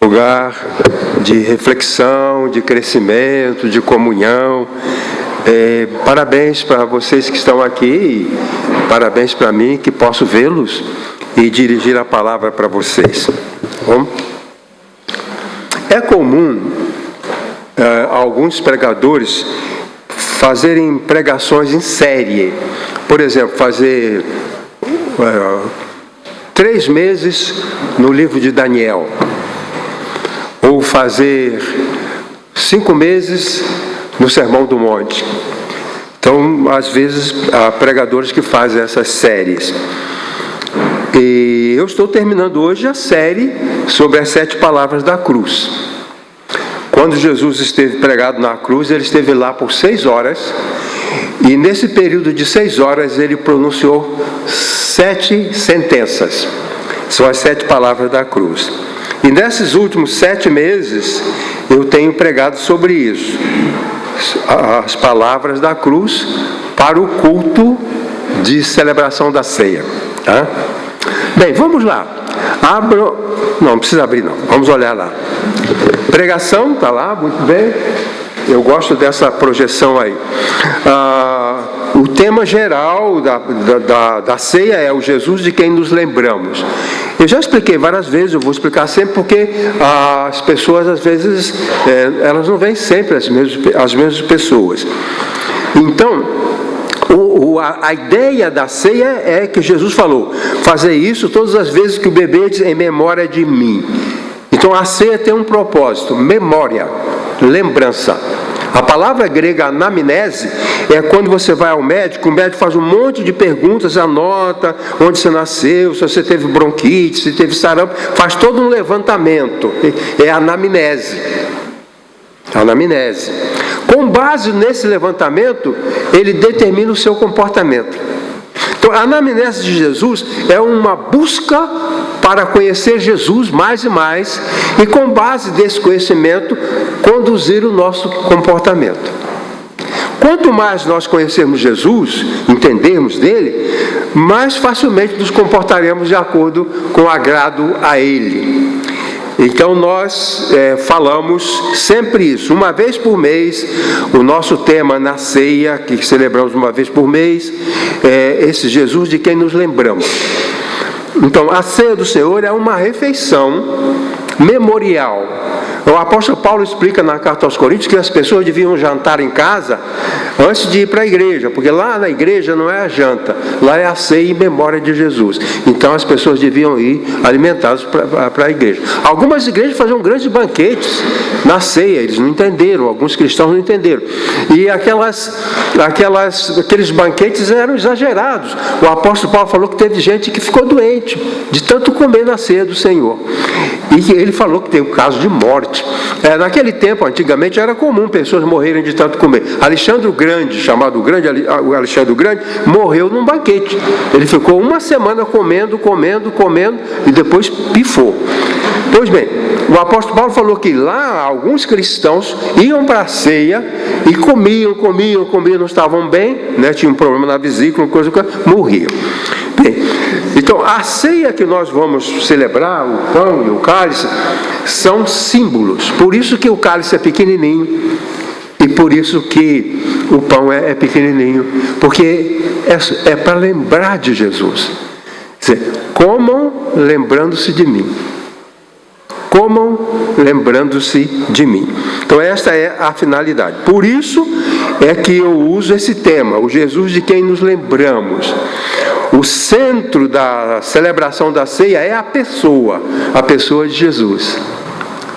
Lugar de reflexão, de crescimento, de comunhão. Parabéns para vocês que estão aqui, parabéns para mim que posso vê-los e dirigir a palavra para vocês. Bom, é comum alguns pregadores fazerem pregações em série. Por exemplo, fazer 3 meses no livro de Daniel, ou fazer 5 meses no Sermão do Monte. Então, às vezes, há pregadores que fazem essas séries. E eu estou terminando hoje a série sobre as 7 palavras da cruz. Quando Jesus esteve pregado na cruz, ele esteve lá por 6 horas, e nesse período de 6 horas ele pronunciou 7 sentenças. São as 7 palavras da cruz. E nesses últimos 7 meses, eu tenho pregado sobre isso. As palavras da cruz para o culto de celebração da ceia. Tá? Bem, vamos lá. Não precisa abrir não. Vamos olhar lá. Pregação, está lá, muito bem. Eu gosto dessa projeção aí. O tema geral da ceia é o Jesus de quem nos lembramos. Eu já expliquei várias vezes, eu vou explicar sempre, porque as pessoas, às vezes, elas não vêm sempre as mesmas pessoas. Então, a ideia da ceia é que Jesus falou: fazer isso todas as vezes que o beberdes em memória de mim. Então, a ceia tem um propósito: memória, lembrança. A palavra grega anamnese é quando você vai ao médico, o médico faz um monte de perguntas, anota onde você nasceu, se você teve bronquite, se teve sarampo, faz todo um levantamento. É anamnese. Anamnese. Com base nesse levantamento, ele determina o seu comportamento. Então, a anamnese de Jesus é uma busca para conhecer Jesus mais e mais, e com base desse conhecimento, conduzir o nosso comportamento. Quanto mais nós conhecermos Jesus, entendermos dele, mais facilmente nos comportaremos de acordo com o agrado a ele. Então nós falamos sempre isso, uma vez por mês. O nosso tema na ceia, que celebramos uma vez por mês, é esse Jesus de quem nos lembramos. Então, a ceia do Senhor é uma refeição memorial. O apóstolo Paulo explica na carta aos Coríntios que as pessoas deviam jantar em casa antes de ir para a igreja, porque lá na igreja não é a janta, lá é a ceia em memória de Jesus. Então as pessoas deviam ir alimentadas para a igreja. Algumas igrejas faziam grandes banquetes na ceia, eles não entenderam, alguns cristãos não entenderam. E aqueles banquetes eram exagerados. O apóstolo Paulo falou que teve gente que ficou doente de tanto comer na ceia do Senhor. E ele falou que tem um caso de morte. Naquele tempo, antigamente, era comum pessoas morrerem de tanto comer. Alexandre o Grande, chamado Alexandre o Grande, morreu num banquete. Ele ficou uma semana comendo, e depois pifou. Pois bem, o apóstolo Paulo falou que lá alguns cristãos iam para a ceia e comiam, não estavam bem, né? Tinham um problema na vesícula, morriam. Bem, então a ceia que nós vamos celebrar, o pão e o cálice, são símbolos. Por isso que o cálice é pequenininho e por isso que o pão é pequenininho, porque é para lembrar de Jesus. Quer dizer, comam lembrando-se de mim. Comam lembrando-se de mim. Então esta é a finalidade. Por isso é que eu uso esse tema, o Jesus de quem nos lembramos. O centro da celebração da ceia é a pessoa de Jesus.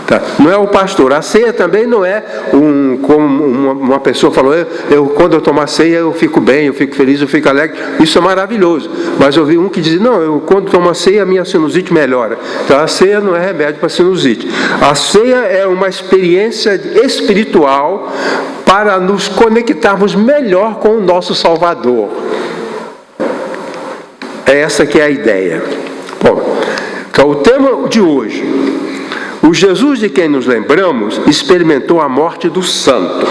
Tá? Não é o pastor. A ceia também não é como uma pessoa falou, quando eu tomo a ceia eu fico bem, eu fico feliz, eu fico alegre. Isso é maravilhoso. Mas eu vi um que diz, não, quando tomo a ceia a minha sinusite melhora. Então a ceia não é remédio para sinusite. A ceia é uma experiência espiritual para nos conectarmos melhor com o nosso Salvador. Essa que é a ideia. Bom, então o tema de hoje: o Jesus de quem nos lembramos experimentou a morte do santo.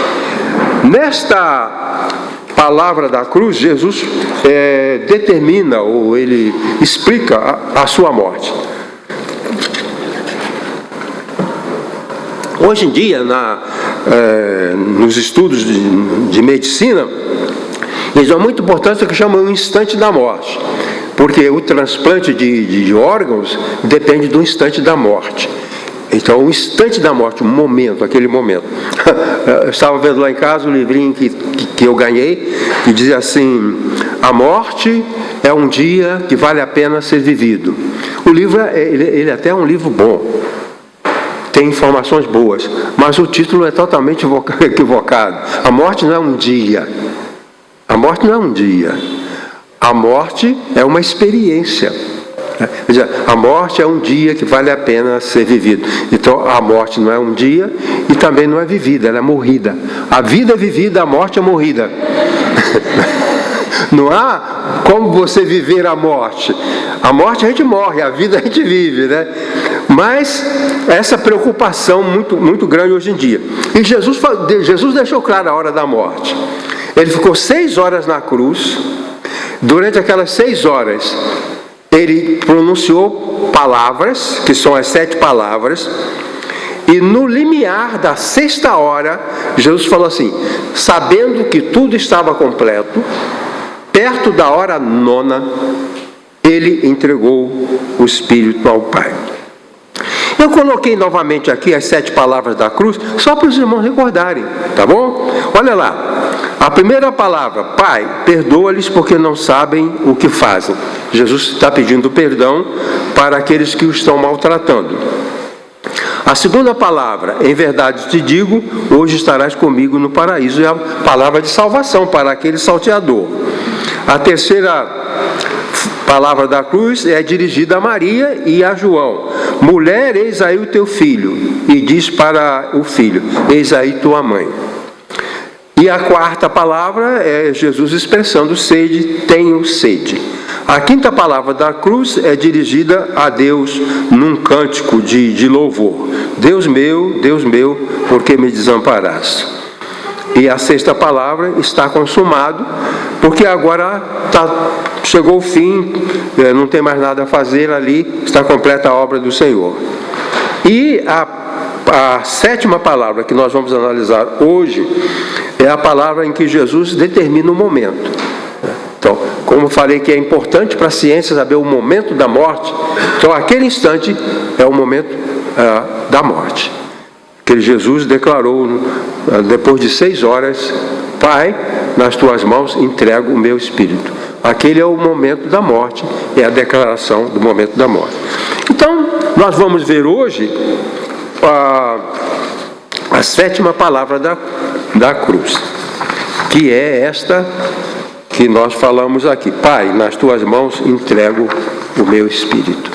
Nesta palavra da cruz, Jesus determina, ou ele explica a sua morte. Hoje em dia, nos estudos de medicina, eles dão muita importância que chamam o instante da morte, porque o transplante de órgãos depende do instante da morte. Então, o instante da morte, o momento, aquele momento. Eu estava vendo lá em casa um livrinho que eu ganhei, que dizia assim: a morte é um dia que vale a pena ser vivido. O livro, ele até é um livro bom, tem informações boas, mas o título é totalmente equivocado. A morte não é um dia. A morte não é um dia. A morte é uma experiência. A morte é um dia que vale a pena ser vivido. Então, a morte não é um dia e também não é vivida, ela é morrida. A vida é vivida, a morte é morrida. Não há como você viver a morte. A morte a gente morre, a vida a gente vive, né? Mas essa preocupação muito grande hoje em dia. E Jesus deixou claro a hora da morte. Ele ficou 6 horas na cruz. Durante aquelas 6 horas, ele pronunciou palavras, que são as 7 palavras, e no limiar da 6ª hora, Jesus falou assim: sabendo que tudo estava completo, perto da hora 9ª, ele entregou o Espírito ao Pai. Eu coloquei novamente aqui as 7 palavras da cruz, só para os irmãos recordarem, tá bom? Olha lá. A primeira palavra: Pai, perdoa-lhes porque não sabem o que fazem. Jesus está pedindo perdão para aqueles que o estão maltratando. A segunda palavra: em verdade te digo, hoje estarás comigo no paraíso. É a palavra de salvação para aquele salteador. A terceira palavra da cruz é dirigida a Maria e a João: mulher, eis aí o teu filho. E diz para o filho: eis aí tua mãe. E a quarta palavra é Jesus expressando sede: tenho sede. A quinta palavra da cruz é dirigida a Deus num cântico de louvor: Deus meu, por que me desamparaste? E a sexta palavra: está consumado, porque agora chegou o fim, não tem mais nada a fazer ali, está completa a obra do Senhor. E a sétima palavra que nós vamos analisar hoje é a palavra em que Jesus determina o momento. Então, como falei que é importante para a ciência saber o momento da morte, então aquele instante é o momento da morte. Que Jesus declarou, depois de 6 horas: Pai, nas tuas mãos entrego o meu espírito. Aquele é o momento da morte, é a declaração do momento da morte. Então, nós vamos ver hoje a sétima palavra da cruz, que é esta que nós falamos aqui: Pai, nas tuas mãos entrego o meu espírito.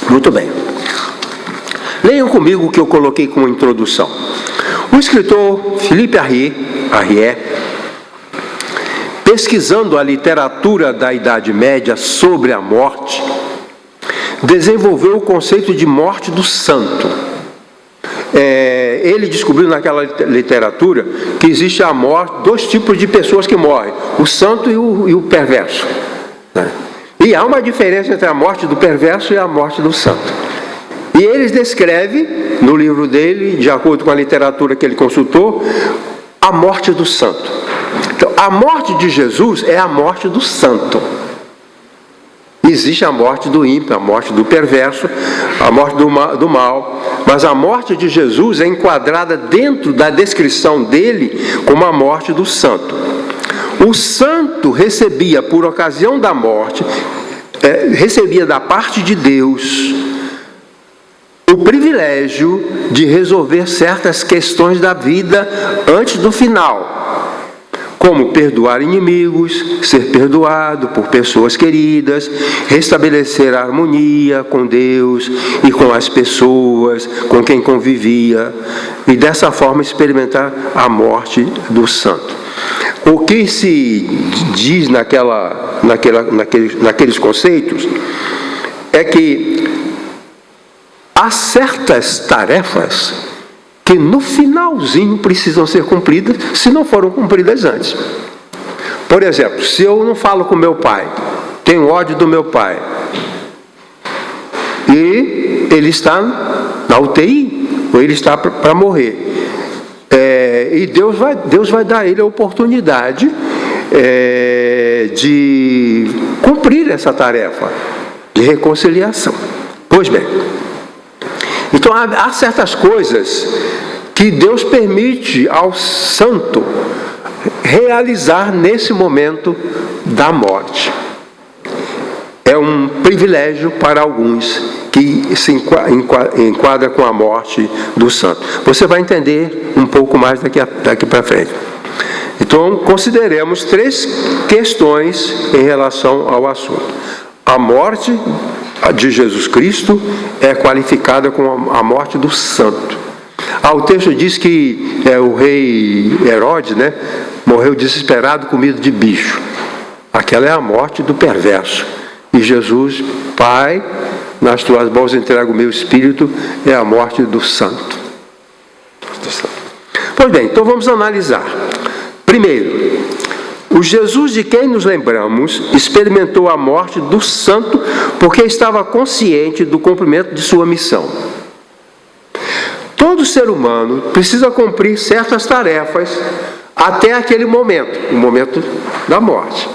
Muito bem. Leiam comigo o que eu coloquei como introdução. O escritor Philippe Arriet, pesquisando a literatura da Idade Média sobre a morte, desenvolveu o conceito de morte do santo. Ele descobriu naquela literatura que existe a morte, 2 tipos de pessoas que morrem: o santo e o perverso. E há uma diferença entre a morte do perverso e a morte do santo. E ele descreve, no livro dele, de acordo com a literatura que ele consultou, a morte do santo. Então, a morte de Jesus é a morte do santo. Existe a morte do ímpio, a morte do perverso, a morte do mal, mas a morte de Jesus é enquadrada dentro da descrição dele como a morte do santo. O santo recebia, por ocasião da morte, recebia da parte de Deus o privilégio de resolver certas questões da vida antes do final, como perdoar inimigos, ser perdoado por pessoas queridas, restabelecer a harmonia com Deus e com as pessoas com quem convivia, e dessa forma experimentar a morte do santo. O que se diz naqueles conceitos é que há certas tarefas que no finalzinho precisam ser cumpridas, se não foram cumpridas antes. Por exemplo, se eu não falo com meu pai, tenho ódio do meu pai, e ele está na UTI, ou ele está para morrer, e Deus vai dar a ele a oportunidade de cumprir essa tarefa de reconciliação. Pois bem, então há certas coisas que Deus permite ao santo realizar nesse momento da morte. É um privilégio para alguns que se enquadra com a morte do santo. Você vai entender um pouco mais daqui para frente. Então, consideremos 3 questões em relação ao assunto. A morte de Jesus Cristo é qualificada como a morte do santo. O texto diz que o rei Herodes, morreu desesperado, comido de bicho. Aquela é a morte do perverso. E Jesus, Pai, nas tuas mãos entrego o meu espírito, é a morte do santo. Pois bem, então vamos analisar. Primeiro, o Jesus de quem nos lembramos experimentou a morte do santo porque estava consciente do cumprimento de sua missão. Todo ser humano precisa cumprir certas tarefas até aquele momento, o momento da morte.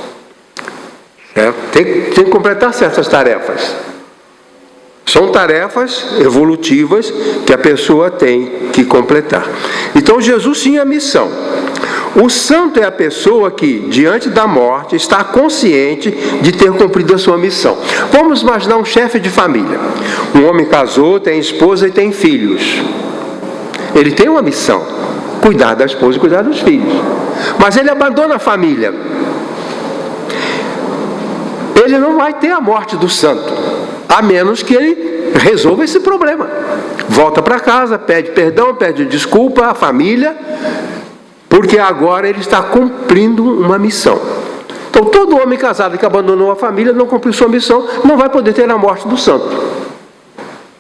Tem que completar certas tarefas. São tarefas evolutivas que a pessoa tem que completar. Então Jesus tinha a missão. O santo é a pessoa que, diante da morte, está consciente de ter cumprido a sua missão. Vamos imaginar um chefe de família. Um homem casou, tem esposa e tem filhos. Ele tem uma missão: cuidar da esposa e cuidar dos filhos. Mas ele abandona a família. Ele não vai ter a morte do santo, a menos que ele resolva esse problema. Volta para casa, pede perdão, pede desculpa à família, porque agora ele está cumprindo uma missão. Então, todo homem casado que abandonou a família, não cumpriu sua missão, não vai poder ter a morte do santo.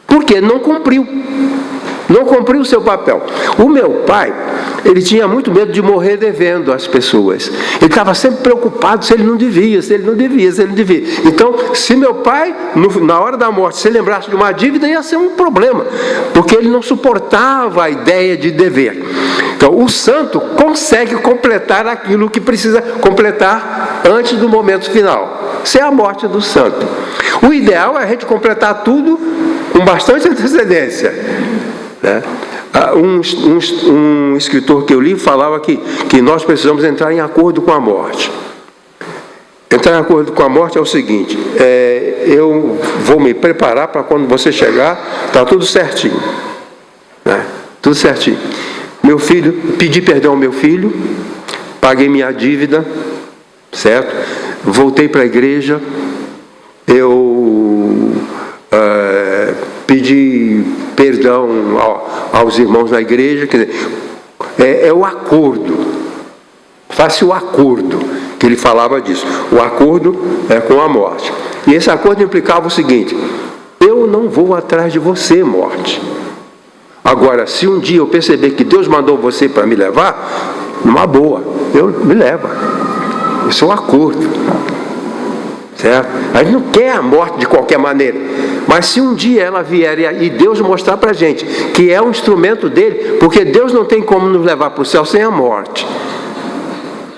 Porque não cumpriu o seu papel. O meu pai, ele tinha muito medo de morrer devendo às pessoas. Ele estava sempre preocupado se ele não devia. Então, se meu pai, na hora da morte, se lembrasse de uma dívida, ia ser um problema, porque ele não suportava a ideia de dever. Então, o santo consegue completar aquilo que precisa completar antes do momento final. Isso é a morte do santo. O ideal é a gente completar tudo com bastante antecedência. Um escritor que eu li falava que nós precisamos entrar em acordo com a morte. Entrar em acordo com a morte é o seguinte: eu vou me preparar para quando você chegar, está tudo certinho. Tudo certinho. Meu filho, pedi perdão ao meu filho, paguei minha dívida, certo? Voltei para a igreja, eu pedi perdão aos irmãos da igreja. Quer dizer, é o acordo. Faça o acordo, que ele falava disso. O acordo é com a morte. E esse acordo implicava o seguinte: eu não vou atrás de você, morte. Agora, se um dia eu perceber que Deus mandou você para me levar, numa boa, me leva. Isso é um acordo. Certo? A gente não quer a morte de qualquer maneira. Mas se um dia ela vier e Deus mostrar para a gente que é um instrumento dele, porque Deus não tem como nos levar para o céu sem a morte.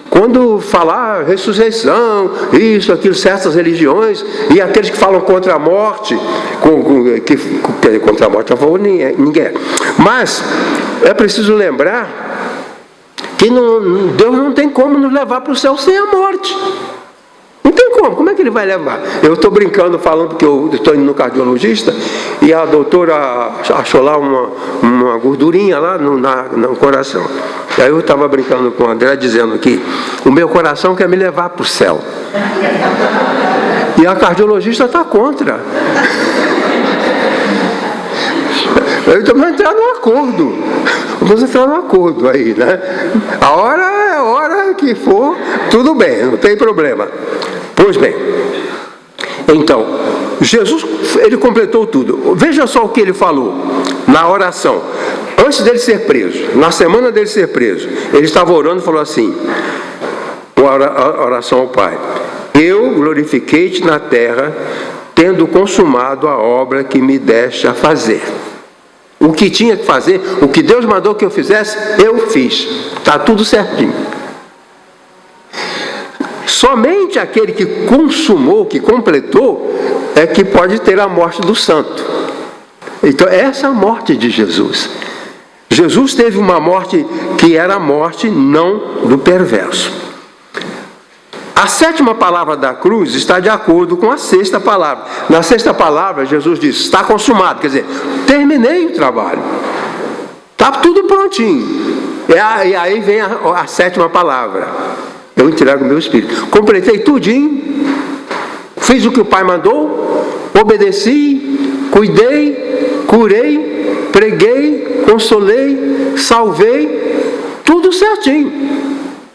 Quando falar ressurreição, isso, aquilo, certas religiões, e aqueles que falam contra a morte, contra a morte não falou ninguém. Mas é preciso lembrar que Deus não tem como nos levar para o céu sem a morte. Não tem como é que ele vai levar? Eu estou brincando, falando que eu estou indo no cardiologista, e a doutora achou lá uma gordurinha lá no coração. E aí eu estava brincando com o André, dizendo que o meu coração quer me levar para o céu. E a cardiologista está contra. Então vamos entrar num acordo. Vamos entrar num acordo aí, né? A hora que for, tudo bem, não tem problema. Pois bem, então, Jesus, ele completou tudo. Veja só o que ele falou na oração. Antes dele ser preso, na semana dele ser preso, ele estava orando e falou assim: a oração ao Pai. Eu glorifiquei-te na terra, tendo consumado a obra que me deste a fazer. O que tinha que fazer, o que Deus mandou que eu fizesse, eu fiz. Está tudo certinho. Somente aquele que consumou, que completou, é que pode ter a morte do santo. Então, essa é a morte de Jesus. Jesus teve uma morte que era a morte não do perverso. A 7ª palavra da cruz está de acordo com a 6ª palavra. Na 6ª palavra, Jesus diz, está consumado, quer dizer, terminei o trabalho. Está tudo prontinho. E aí vem a 7ª palavra. Eu entrego o meu espírito. Completei tudinho, fiz o que o Pai mandou, obedeci, cuidei, curei, preguei, consolei, salvei, tudo certinho.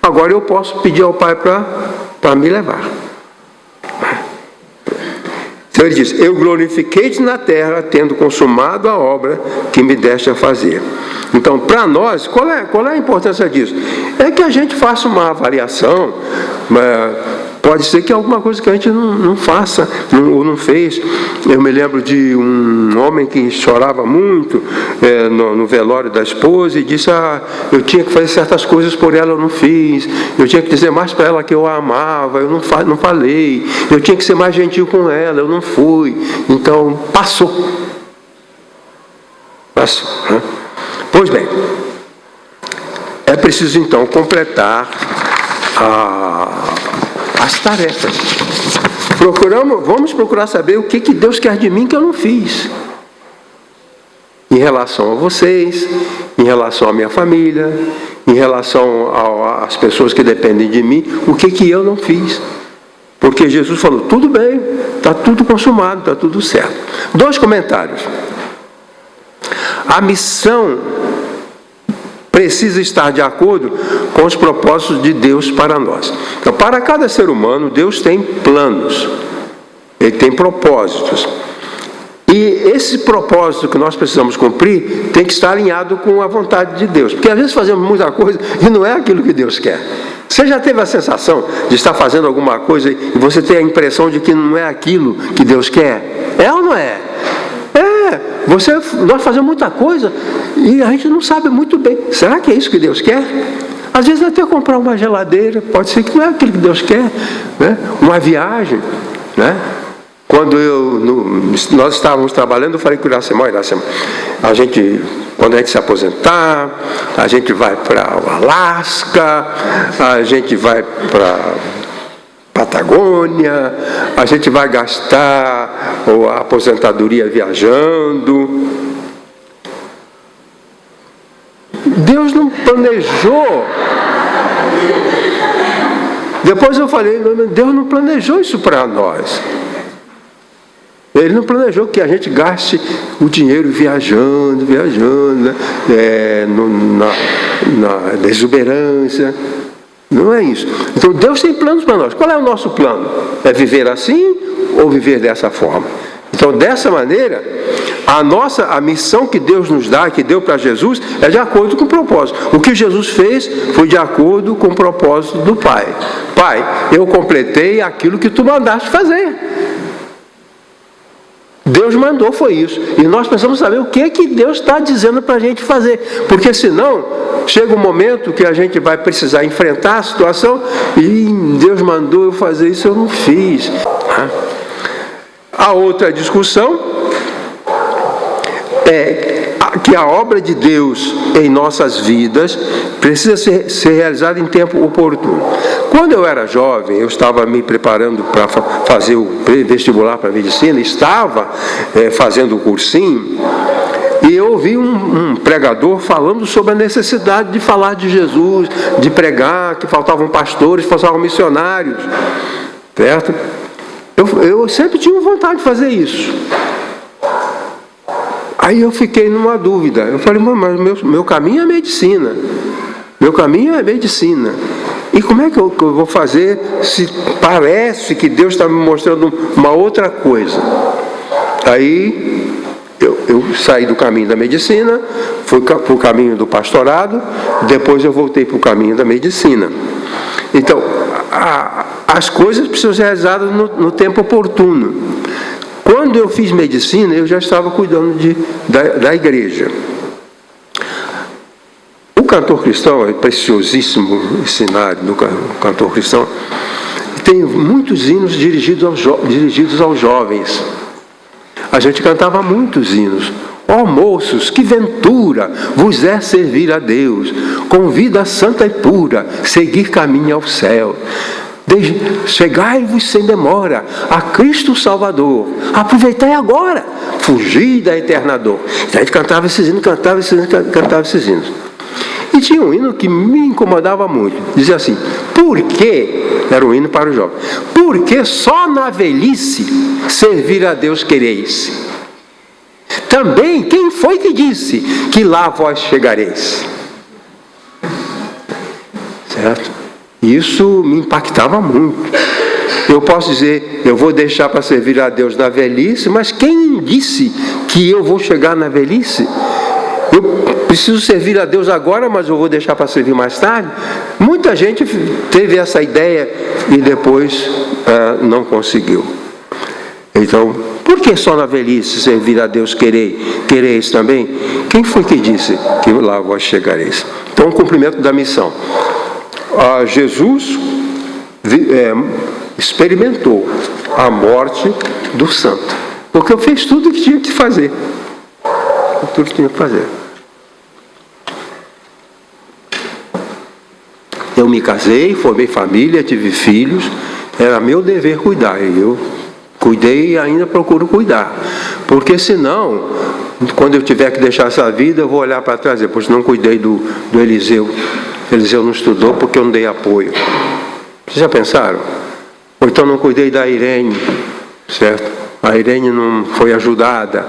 Agora eu posso pedir ao Pai para me levar. Então ele diz, eu glorifiquei-te na terra, tendo consumado a obra que me deste a fazer. Então, para nós, qual é a importância disso? É que a gente faça uma avaliação, pode ser que alguma coisa que a gente não faça, ou não fez. Eu me lembro de um homem que chorava muito no velório da esposa e disse, eu tinha que fazer certas coisas por ela, eu não fiz. Eu tinha que dizer mais para ela que eu a amava, eu não falei. Eu tinha que ser mais gentil com ela, eu não fui. Então, passou. Né? Pois bem, é preciso então completar as tarefas. Vamos procurar saber o que Deus quer de mim que eu não fiz. Em relação a vocês, em relação à minha família, em relação às pessoas que dependem de mim, o que eu não fiz. Porque Jesus falou, tudo bem, está tudo consumado, está tudo certo. 2 comentários. A missão precisa estar de acordo com os propósitos de Deus para nós. Então, para cada ser humano, Deus tem planos, Ele tem propósitos. E esse propósito que nós precisamos cumprir tem que estar alinhado com a vontade de Deus. Porque às vezes fazemos muita coisa e não é aquilo que Deus quer. Você já teve a sensação de estar fazendo alguma coisa e você tem a impressão de que não é aquilo que Deus quer? É ou não é? Nós fazemos muita coisa e a gente não sabe muito bem. Será que é isso que Deus quer? Às vezes até comprar uma geladeira, pode ser que não é aquilo que Deus quer, né? Uma viagem, né? Quando nós estávamos trabalhando, eu falei com o Iracema, quando a gente se aposentar, a gente vai para o Alasca, a gente vai para Patagônia, a gente vai gastar a aposentadoria viajando. Deus não planejou. Depois eu falei, Deus não planejou isso para nós. Ele não planejou que a gente gaste o dinheiro viajando, né? Na exuberância. Não é isso. Então Deus tem planos para nós. Qual é o nosso plano? É viver assim ou viver dessa forma? Então, dessa maneira, a missão que Deus nos dá, que deu para Jesus, é de acordo com o propósito. O que Jesus fez foi de acordo com o propósito do Pai. Pai, eu completei aquilo que tu mandaste fazer. Deus mandou, foi isso. E nós precisamos saber o que Deus está dizendo para a gente fazer. Porque senão, chega um momento que a gente vai precisar enfrentar a situação e Deus mandou eu fazer isso, eu não fiz. A outra discussão é que a obra de Deus em nossas vidas precisa ser realizada em tempo oportuno. Quando eu era jovem, eu estava me preparando para fazer o vestibular para medicina, estava fazendo o cursinho, e eu ouvi um pregador falando sobre a necessidade de falar de Jesus, de pregar, que faltavam pastores, faltavam missionários, certo? Eu sempre tive vontade de fazer isso. Aí eu fiquei numa dúvida. Eu falei, mas meu caminho é medicina. Meu caminho é medicina. E como é que eu vou fazer se parece que Deus está me mostrando uma outra coisa? Aí eu saí do caminho da medicina, fui para o caminho do pastorado, depois eu voltei para o caminho da medicina. Então, as coisas precisam ser realizadas no tempo oportuno. Quando eu fiz medicina, eu já estava cuidando da igreja. O cantor cristão é preciosíssimo, esse cenário do cantor cristão. Tem muitos hinos dirigidos aos jovens. A gente cantava muitos hinos. Ó moços, que ventura vos é servir a Deus, com vida santa e pura, seguir caminho ao céu. Chegai-vos sem demora a Cristo Salvador, aproveitai agora, fugir da eterna dor. A gente cantava esses hinos, cantava esses hinos. E tinha um hino que me incomodava muito. Dizia assim: por que, era um hino para os jovens, por que só na velhice servir a Deus quereis? Também, quem foi que disse que lá vós chegareis? Certo? Isso me impactava muito. Eu posso dizer, eu vou deixar para servir a Deus na velhice, mas quem disse que eu vou chegar na velhice? Eu preciso servir a Deus agora, mas eu vou deixar para servir mais tarde? Muita gente teve essa ideia e depois não conseguiu. Então, por que só na velhice servir a Deus quereis também? Quem foi que disse que lá vós chegareis? Então, o cumprimento da missão. Jesus experimentou a morte do santo, porque fez tudo o que tinha que fazer. Tudo que tinha que fazer. Eu me casei, formei família, tive filhos, era meu dever cuidar, e eu cuidei e ainda procuro cuidar, porque senão, quando eu tiver que deixar essa vida, eu vou olhar para trás, depois não cuidei do Eliseu. Eliseu não estudou porque eu não dei apoio. Vocês já pensaram? Ou então não cuidei da Irene, certo? A Irene não foi ajudada.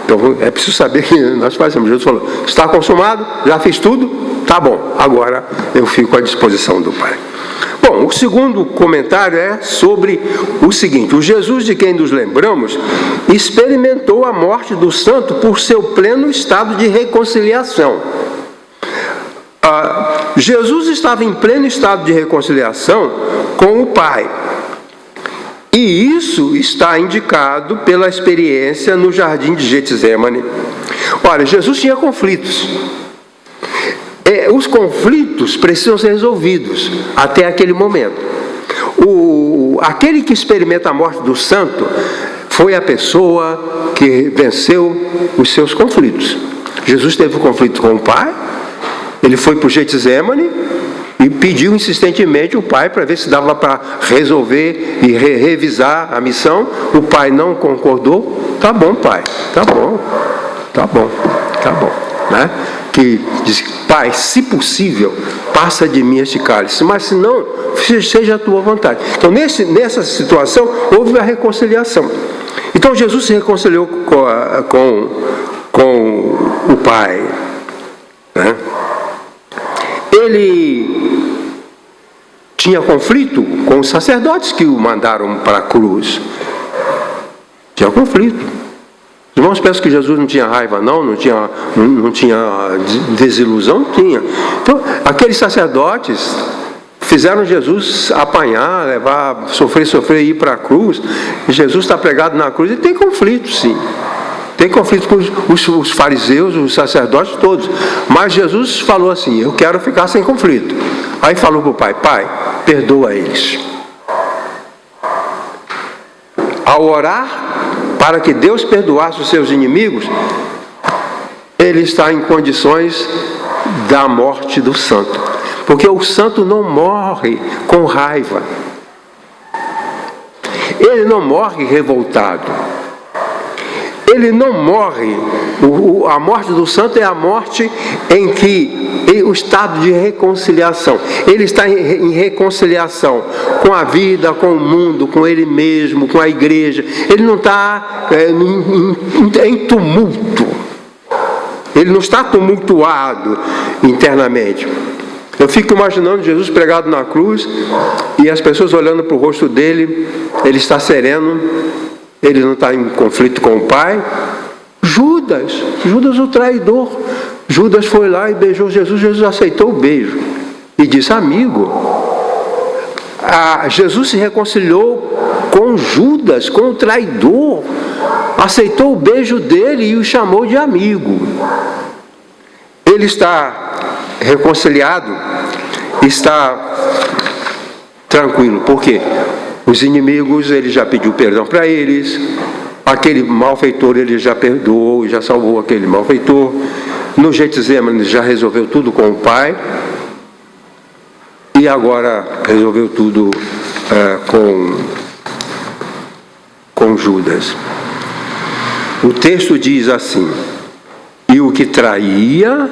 Então é preciso saber que nós fazemos. Jesus falou: está consumado? Já fiz tudo? Tá bom, agora eu fico à disposição do Pai. Bom, o segundo comentário é sobre o seguinte: o Jesus de quem nos lembramos experimentou a morte do santo por seu pleno estado de reconciliação. Jesus estava em pleno estado de reconciliação com o Pai. E isso está indicado pela experiência no jardim de Getsemane. Olha, Jesus tinha conflitos. Os conflitos precisam ser resolvidos até aquele momento. Aquele que experimenta a morte do santo foi a pessoa que venceu os seus conflitos. Jesus teve um conflito com o Pai. Ele foi para o Getsemane e pediu insistentemente o Pai para ver se dava para resolver e revisar a missão. O Pai não concordou. Tá bom, Pai, tá bom. Né? Que diz: Pai, se possível, passa de mim este cálice, mas se não, seja a tua vontade. Então, nessa situação, houve a reconciliação. Então, Jesus se reconciliou com o Pai. Né? Ele tinha conflito com os sacerdotes que o mandaram para a cruz. Tinha conflito. Os irmãos pensam que Jesus não tinha raiva, não tinha desilusão? Tinha. Então, aqueles sacerdotes fizeram Jesus apanhar, levar, sofrer e ir para a cruz. E Jesus está pregado na cruz e tem conflito, sim. Tem conflito com os fariseus, os sacerdotes todos. Mas Jesus falou assim: eu quero ficar sem conflito. Aí falou para o Pai: Pai, perdoa eles. Ao orar para que Deus perdoasse os seus inimigos, ele está em condições da morte do santo. Porque o santo não morre com raiva. Ele não morre revoltado. Ele não morre. A morte do santo é a morte em que o estado de reconciliação. Ele está em reconciliação com a vida, com o mundo, com ele mesmo, com a igreja. Ele não está em tumulto. Ele não está tumultuado internamente. Eu fico imaginando Jesus pregado na cruz e as pessoas olhando para o rosto dele. Ele está sereno. Ele não está em conflito com o Pai. Judas o traidor. Judas foi lá e beijou Jesus. Jesus aceitou o beijo e disse: amigo, Jesus se reconciliou com Judas, com o traidor, aceitou o beijo dele e o chamou de amigo. Ele está reconciliado, está tranquilo, porque os inimigos, ele já pediu perdão para eles, aquele malfeitor ele já perdoou, já salvou aquele malfeitor, no Getsemane já resolveu tudo com o Pai, e agora resolveu tudo com Judas. O texto diz assim: e o que traía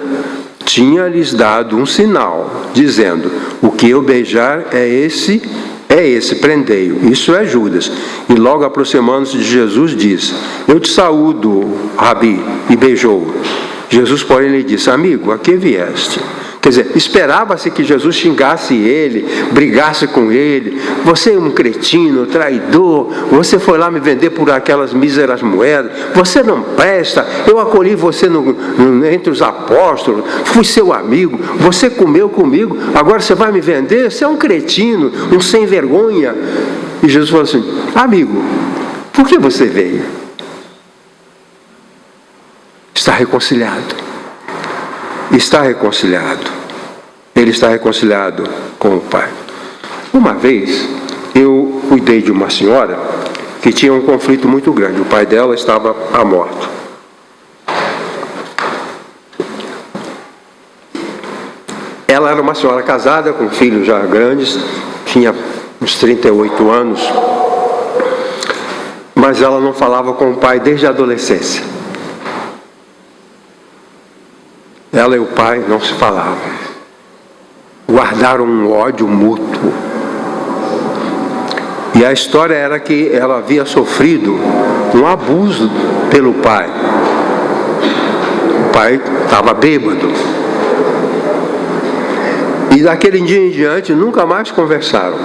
tinha-lhes dado um sinal, dizendo: o que eu beijar é esse, prendei-o. Isso é Judas. E logo aproximando-se de Jesus, diz: eu te saúdo, Rabi, e beijou-o. Jesus, porém, lhe disse: amigo, a que vieste? Quer dizer, esperava-se que Jesus xingasse ele, brigasse com ele. Você é um cretino, traidor, você foi lá me vender por aquelas míseras moedas, você não presta, eu acolhi você entre os apóstolos, fui seu amigo, você comeu comigo, agora você vai me vender? Você é um cretino, um sem vergonha. E Jesus falou assim: amigo, por que você veio? Está reconciliado. Está reconciliado. Ele está reconciliado com o Pai. Uma vez, eu cuidei de uma senhora que tinha um conflito muito grande. O pai dela estava morto. Ela era uma senhora casada, com filhos já grandes, tinha uns 38 anos, mas ela não falava com o pai desde a adolescência. Ela e o pai não se falavam. Guardaram um ódio mútuo. E a história era que ela havia sofrido um abuso pelo pai. O pai estava bêbado. E daquele dia em diante nunca mais conversaram.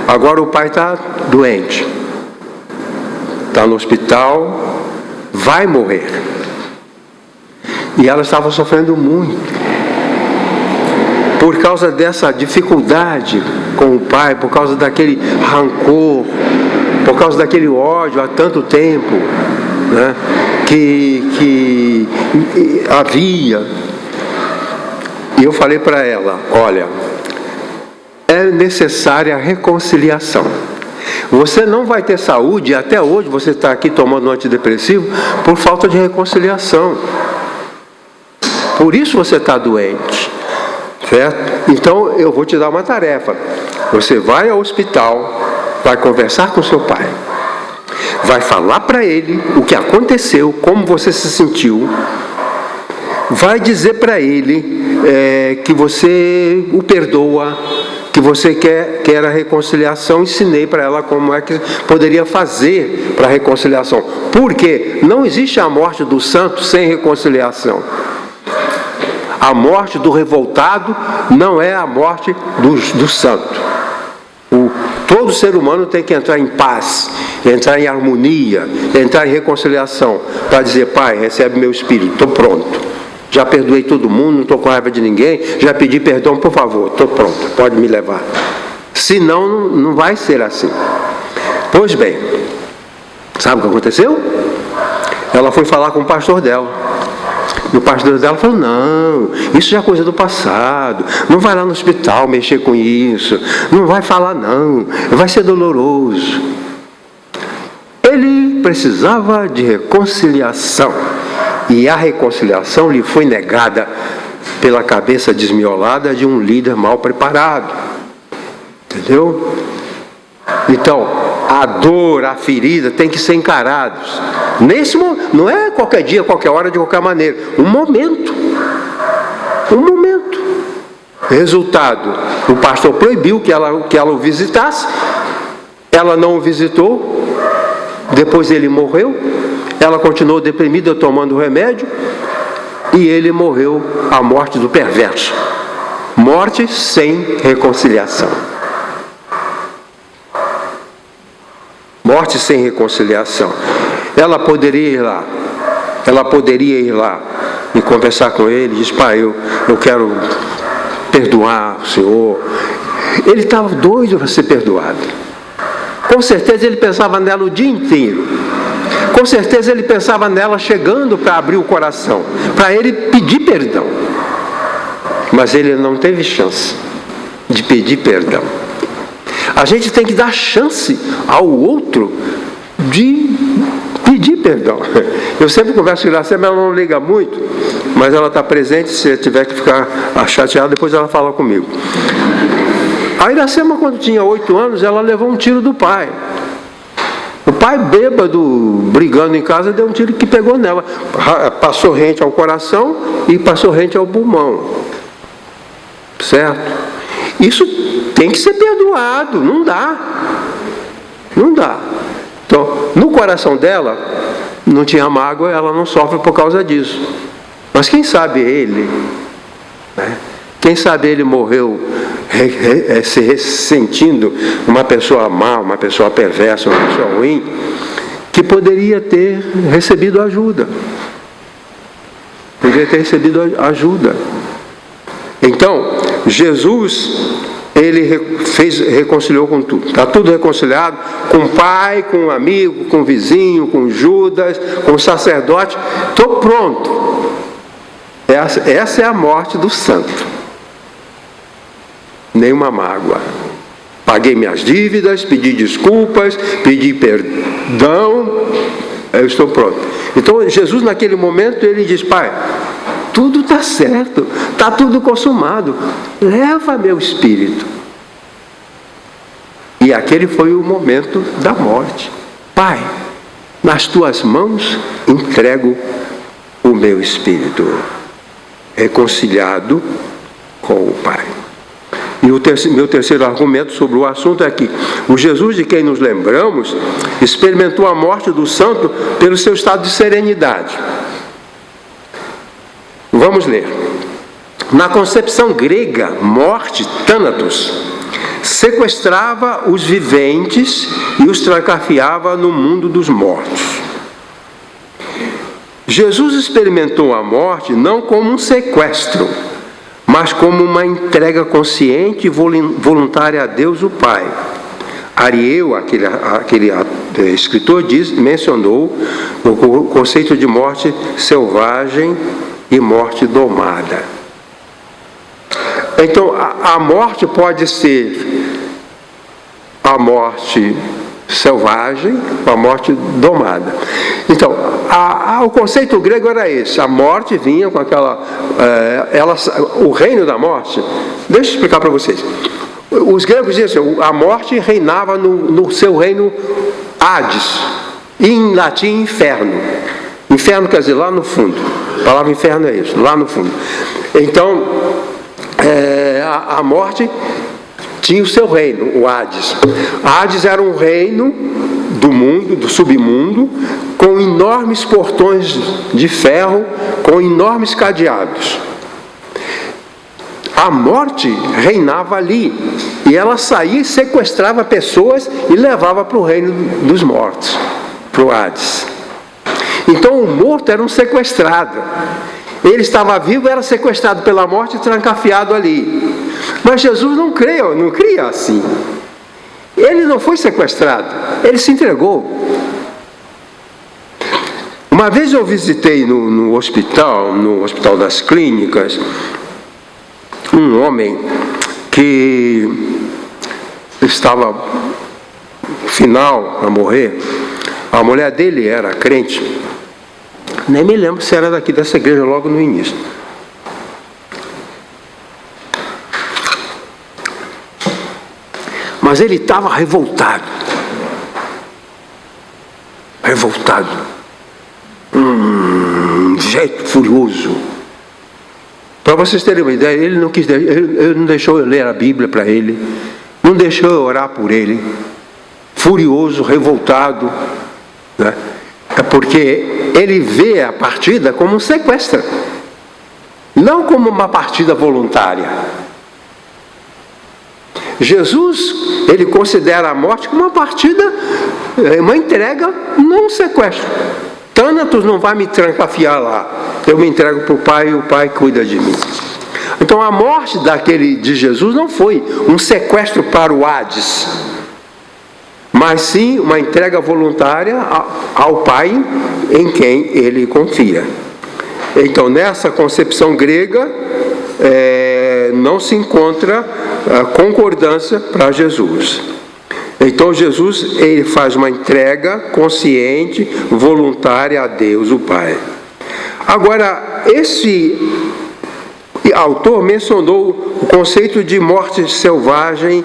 Agora o pai está doente. Está no hospital, vai morrer. E ela estava sofrendo muito, por causa dessa dificuldade com o pai, por causa daquele rancor, por causa daquele ódio há tanto tempo, né, que havia. E eu falei para ela: olha, é necessária a reconciliação. Você não vai ter saúde, até hoje você está aqui tomando um antidepressivo, por falta de reconciliação. Por isso você está doente, certo? Então eu vou te dar uma tarefa. Você vai ao hospital, vai conversar com seu pai, vai falar para ele o que aconteceu, como você se sentiu, vai dizer para ele que você o perdoa, que você quer a reconciliação. Ensinei para ela como é que poderia fazer para a reconciliação, porque não existe a morte do santo sem reconciliação. A morte do revoltado não é a morte do santo. Todo ser humano tem que entrar em paz, entrar em harmonia, entrar em reconciliação, para dizer: pai, recebe meu espírito, estou pronto. Já perdoei todo mundo, não estou com raiva de ninguém, já pedi perdão, por favor, estou pronto, pode me levar. Senão, não vai ser assim. Pois bem, sabe o que aconteceu? Ela foi falar com o pastor dela. E o pastor dela falou: não, isso já é coisa do passado, não vai lá no hospital mexer com isso, não vai falar não, vai ser doloroso. Ele precisava de reconciliação, e a reconciliação lhe foi negada pela cabeça desmiolada de um líder mal preparado. Entendeu? Então, a dor, a ferida tem que ser encarados. Não é qualquer dia, qualquer hora, de qualquer maneira. Um momento. Resultado: o pastor proibiu que ela o visitasse. Ela não o visitou. Depois ele morreu. Ela continuou deprimida, tomando remédio. E ele morreu a morte do perverso. Morte sem reconciliação. Morte sem reconciliação. Ela poderia ir lá e conversar com ele, diz: pai, eu quero perdoar o senhor, Ele estava doido para ser perdoado. Com certeza ele pensava nela o dia inteiro. Com certeza ele pensava nela chegando para abrir o coração, para ele pedir perdão. Mas ele não teve chance de pedir perdão. A gente tem que dar chance ao outro de pedir perdão. Eu sempre converso com a Iracema, ela não liga muito, mas ela está presente. Se tiver que ficar chateada, depois ela fala comigo. A Iracema, quando tinha 8 anos, ela levou um tiro do pai. O pai, bêbado, brigando em casa, deu um tiro que pegou nela. Passou rente ao coração e passou rente ao pulmão. Certo? Isso tem que ser perdoado, não dá. Não dá. Então, no coração dela, não tinha mágoa, ela não sofre por causa disso. Mas quem sabe ele, né? Quem sabe ele morreu se ressentindo uma pessoa má, uma pessoa perversa, uma pessoa ruim, que poderia ter recebido ajuda. Poderia ter recebido ajuda. Então, Jesus, ele reconciliou com tudo. Está tudo reconciliado com o pai, com o amigo, com o vizinho, com Judas, com o sacerdote. Estou pronto. Essa é a morte do santo. Nenhuma mágoa. Paguei minhas dívidas, pedi desculpas, pedi perdão, eu estou pronto. Então Jesus, naquele momento, ele diz: Pai, tudo está certo, está tudo consumado, leva meu espírito. E aquele foi o momento da morte. Pai, nas tuas mãos entrego o meu espírito, reconciliado com o Pai. E o meu terceiro argumento sobre o assunto é que o Jesus de quem nos lembramos experimentou a morte do santo pelo seu estado de serenidade. Vamos ler. Na concepção grega, morte, thanatos, sequestrava os viventes e os trancafiava no mundo dos mortos. Jesus experimentou a morte não como um sequestro, mas como uma entrega consciente e voluntária a Deus o Pai. Ariel, aquele escritor, mencionou o conceito de morte selvagem e morte domada. Então, a morte pode ser a morte selvagem, a morte domada. Então, o conceito grego era esse. A morte vinha com aquela... o reino da morte... Deixa eu explicar para vocês. Os gregos diziam assim, a morte reinava no seu reino Hades. Em latim, inferno. Inferno quer dizer lá no fundo. A palavra inferno é isso, lá no fundo. Então, a morte tinha o seu reino, o Hades. Hades era um reino do mundo, do submundo, com enormes portões de ferro, com enormes cadeados. A morte reinava ali, e ela saía e sequestrava pessoas e levava para o reino dos mortos, para o Hades. Então o morto era um sequestrado. Ele estava vivo, era sequestrado pela morte e trancafiado ali. Mas Jesus não cria assim. Ele não foi sequestrado, ele se entregou. Uma vez eu visitei no hospital das clínicas, um homem que estava final a morrer. A mulher dele era crente. Nem me lembro se era daqui dessa igreja logo no início. Mas ele estava revoltado. Revoltado. Jeito furioso. Para vocês terem uma ideia, ele não deixou eu ler a Bíblia para ele. Não deixou eu orar por ele. Furioso, revoltado. Né? É porque ele vê a partida como um sequestro. Não como uma partida voluntária. Jesus, ele considera a morte como uma partida, uma entrega, não um sequestro. Thanatos não vai me trancafiar lá. Eu me entrego para o Pai e o Pai cuida de mim. Então a morte de Jesus não foi um sequestro para o Hades, mas sim uma entrega voluntária ao Pai em quem ele confia. Então, nessa concepção grega, não se encontra concordância para Jesus. Então, Jesus ele faz uma entrega consciente, voluntária a Deus, o Pai. Agora, esse autor mencionou o conceito de morte selvagem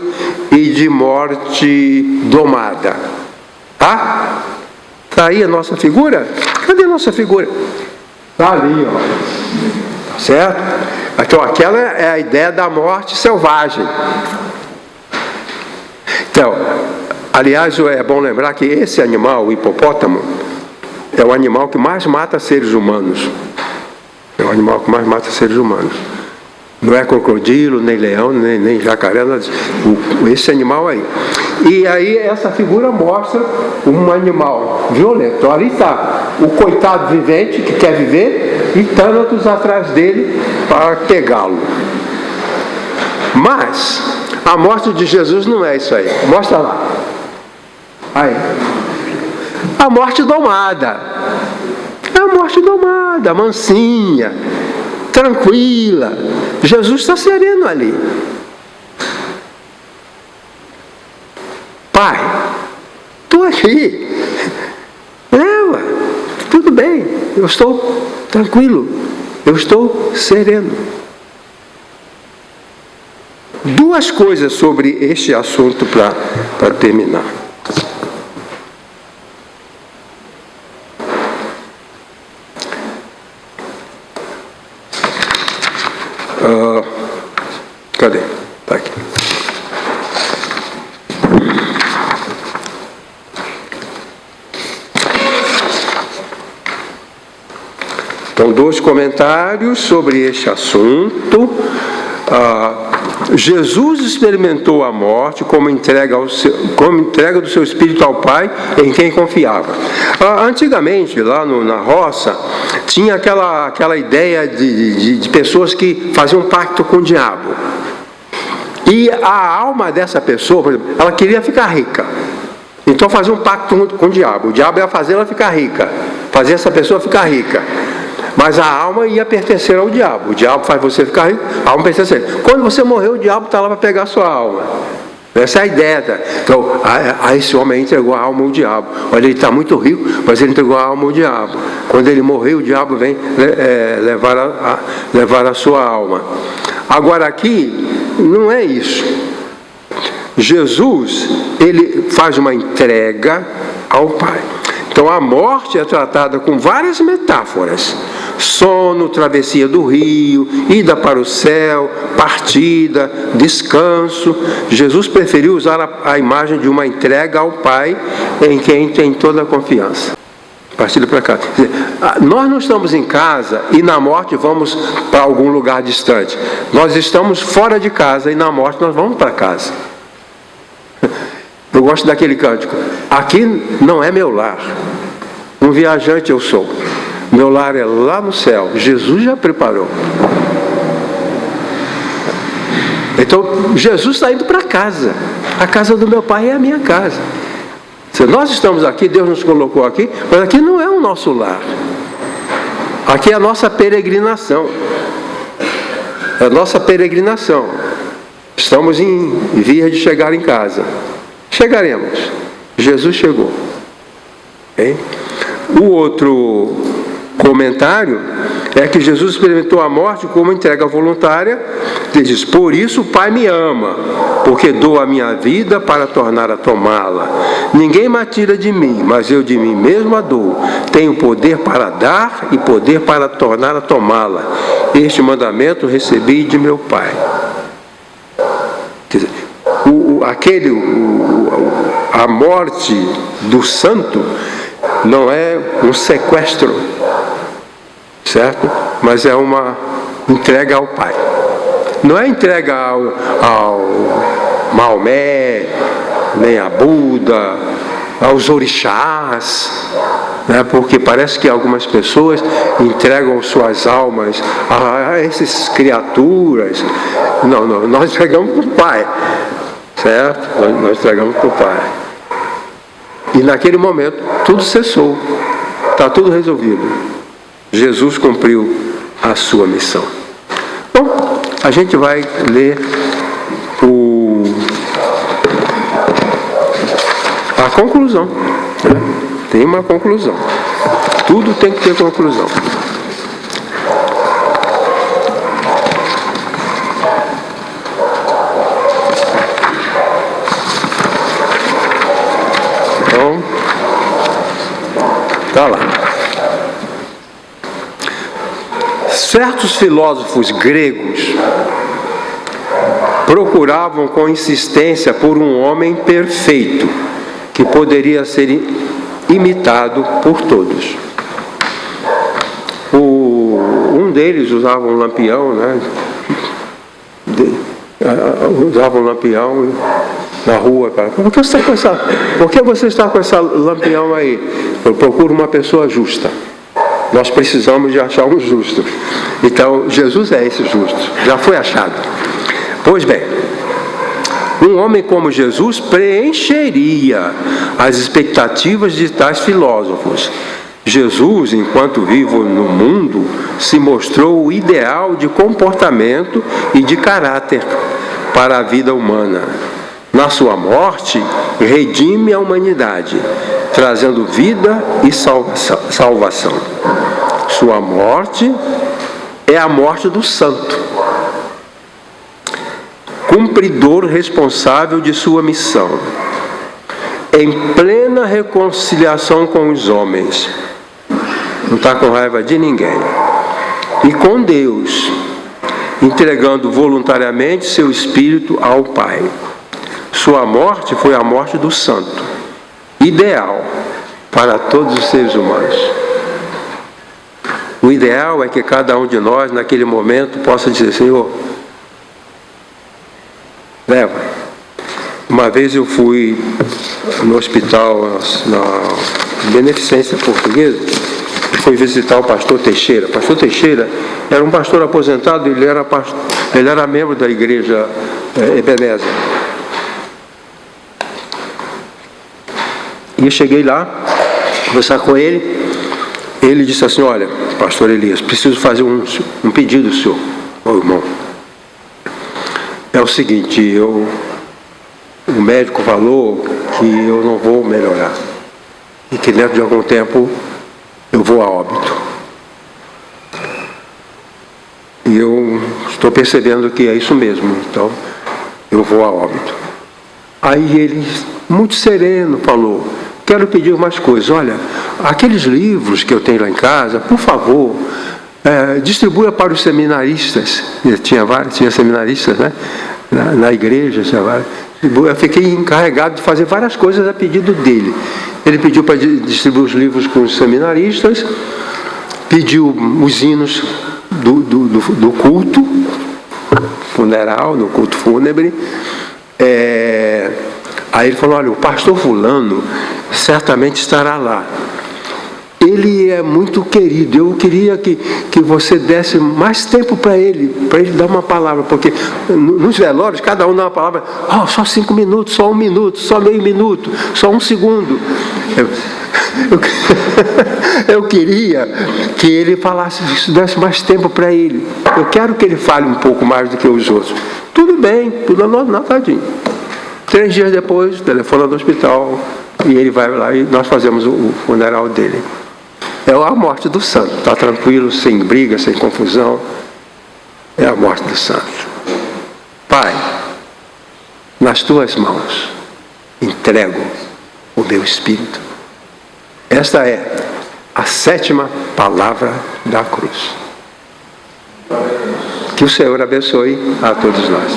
e de morte domada. Tá? Está aí a nossa figura? Cadê a nossa figura? Está ali, ó. Tá certo? Então, aquela é a ideia da morte selvagem. Então, aliás, é bom lembrar que esse animal, o hipopótamo, é o animal que mais mata seres humanos. É o animal que mais mata seres humanos. Não é crocodilo, nem leão, nem jacaré, esse animal aí. E aí essa figura mostra um animal violento. Ali está o coitado vivente que quer viver e Thanatos atrás dele para pegá-lo. Mas a morte de Jesus não é isso aí. Mostra lá. Aí. A morte domada. É a morte domada, mansinha, tranquila. Jesus está sereno ali. Pai, estou aqui. Leva, tudo bem. Eu estou tranquilo. Eu estou sereno. Duas coisas sobre este assunto para terminar. Cadê? Está aqui. Então, dois comentários sobre este assunto. Jesus experimentou a morte como entrega do seu espírito ao Pai em quem confiava. Antigamente, lá na roça, tinha aquela ideia de pessoas que faziam um pacto com o diabo. E a alma dessa pessoa, por exemplo, ela queria ficar rica. Então fazia um pacto com o diabo. O diabo ia fazer ela ficar rica, fazer essa pessoa ficar rica. Mas a alma ia pertencer ao diabo. O diabo faz você ficar rico, a alma pertence a ele. Quando você morrer, o diabo está lá para pegar a sua alma. Essa é a ideia. Então, esse homem entregou a alma ao diabo. Olha, ele está muito rico, mas ele entregou a alma ao diabo. Quando ele morrer, o diabo vem levar a sua alma. Agora aqui, não é isso. Jesus, ele faz uma entrega ao Pai. Então a morte é tratada com várias metáforas: sono, travessia do rio, ida para o céu, partida, descanso. Jesus preferiu usar a imagem de uma entrega ao Pai em quem tem toda a confiança. Partida para cá. Nós não estamos em casa e na morte vamos para algum lugar distante. Nós estamos fora de casa e na morte nós vamos para casa. Eu gosto daquele cântico: aqui não é meu lar, um viajante eu sou, meu lar é lá no céu, Jesus já preparou. Então Jesus está indo para casa. A casa do meu Pai é a minha casa. Se nós estamos aqui, Deus nos colocou aqui, mas aqui não é o nosso lar. Aqui é a nossa peregrinação. É a nossa peregrinação. Estamos em via de chegar em casa. Chegaremos. Jesus chegou. Okay? O outro comentário é que Jesus experimentou a morte como entrega voluntária. Ele diz: por isso o Pai me ama, porque dou a minha vida para tornar a tomá-la. Ninguém me tira de mim, mas eu de mim mesmo a dou. Tenho poder para dar e poder para tornar a tomá-la. Este mandamento recebi de meu Pai. Quer dizer, a morte do santo não é um sequestro, certo? Mas é uma entrega ao Pai. Não é entrega ao Maomé, nem a Buda, aos orixás. né? Porque parece que algumas pessoas entregam suas almas a essas criaturas. Não, nós entregamos para o Pai, certo? Nós entregamos para o Pai. E naquele momento tudo cessou, está tudo resolvido. Jesus cumpriu a sua missão. Bom, a gente vai ler a conclusão, né? Tem uma conclusão. Tudo tem que ter conclusão. Então, tá lá. Certos filósofos gregos procuravam com insistência por um homem perfeito, que poderia ser imitado por todos. Um deles usava um lampião, né? Usava um lampião na rua. Por que você está com essa lampião aí? Eu procuro uma pessoa justa. Nós precisamos de achar um justo. Então, Jesus é esse justo. Já foi achado. Pois bem, um homem como Jesus preencheria as expectativas de tais filósofos. Jesus, enquanto vivo no mundo, se mostrou o ideal de comportamento e de caráter para a vida humana. Na sua morte, redime a humanidade, trazendo vida e salvação. Sua morte é a morte do santo, cumpridor responsável de sua missão, em plena reconciliação com os homens, não está com raiva de ninguém, e com Deus, entregando voluntariamente seu espírito ao Pai. Sua morte foi a morte do santo, ideal para todos os seres humanos. O ideal é que cada um de nós, naquele momento, possa dizer: Senhor, leva. Uma vez eu fui no hospital, na Beneficência Portuguesa, fui visitar o pastor Teixeira. O pastor Teixeira era um pastor aposentado, ele era membro da igreja Ebenezer. E eu cheguei lá, conversar com ele. Ele disse assim: olha, pastor Elias, preciso fazer um pedido, senhor. Ô irmão, é o seguinte, o médico falou que eu não vou melhorar e que dentro de algum tempo eu vou a óbito. E eu estou percebendo que é isso mesmo, então eu vou a óbito. Aí ele, muito sereno, falou: quero pedir umas coisas. Olha, aqueles livros que eu tenho lá em casa, por favor, distribua para os seminaristas. Tinha seminaristas, né? Na igreja, tinha vários. Eu fiquei encarregado de fazer várias coisas a pedido dele. Ele pediu para distribuir os livros com os seminaristas, pediu os hinos do culto funeral, no culto fúnebre. Aí ele falou: olha, o pastor fulano certamente estará lá. Ele é muito querido. Eu queria que você desse mais tempo para ele dar uma palavra, porque nos velórios cada um dá uma palavra. Só 5 minutos, só 1 minuto, só meio minuto, só 1 segundo. Eu queria que ele falasse isso, desse mais tempo para ele. Eu quero que ele fale um pouco mais do que os outros. Tudo bem, tudo anotadinho. 3 dias depois, telefona do hospital e ele vai lá e nós fazemos o funeral dele. É a morte do santo. Está tranquilo, sem briga, sem confusão. É a morte do santo. Pai, nas tuas mãos entrego o meu espírito. Esta é a 7ª palavra da cruz. Que o Senhor abençoe a todos nós.